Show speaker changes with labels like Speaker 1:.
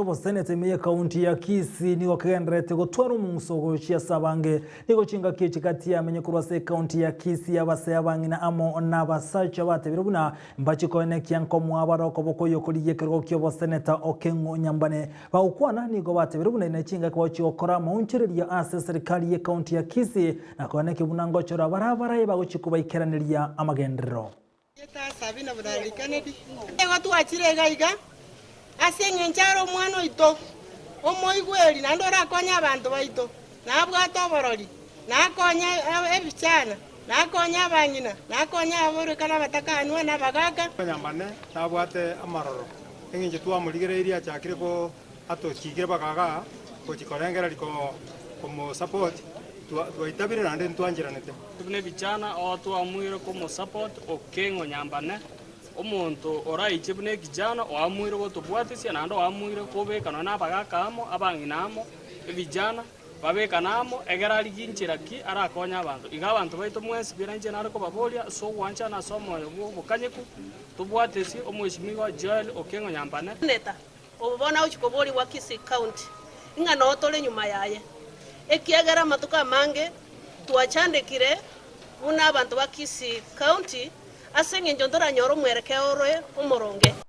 Speaker 1: kyobo senete miye kaunti ya Kisii nigo kigenderete gutwara umunsogo cia sabange nigo chinga kici kati ya menye kurwase kaunti ya Kisii abase abangina amo nabasacha batebire buna mbachi koene kyanko mwabara koboko yokuriye kirgo kyobo seneta Okengo Nyambane baukwana nigo batebire buna ine chinga kwa chiokora maunchireria ase serikali ya kaunti ya Kisii na koene kibunango chora barabara baguchikuba ikeraniriya amagendero
Speaker 2: Sabina Budari Kennedy. Ego tuachire gaiga. Asenge ncharo mwana ito. Omoigweri nandora konya abantu baito. Nabwato borori. Nakonya ebichana. Nakonya bangina. Nakonya abore kana batakanwa nabagaga.
Speaker 3: Nyambane nabwate amaroro. Enginje tuamurigire iria cyakire ko atokigire bagaga ko chikorengera liko komo support. Tuitabire nande ntwangiranete
Speaker 4: tubune bichana otu amwire ko support Okengo Nyambane omuntu oraiche bune kijana oamwire go tubwatisia nando amwire ko bekana nabagakamo abanginamo ebijana babekanamo egerari ginchira ki arakonya abantu iga abantu baito mwesi biranje nariko babolia so wancha na somo bukanyeku tubwatesi omweshimiwa Joel Okengo Nyambane
Speaker 5: neta obona uchikobori wa Kisii County ingano otole nyuma yaye ekiagara matuka mange tuachandekire una abantu ba Kisii County asenge njondora nyoro mwerekeo umoroge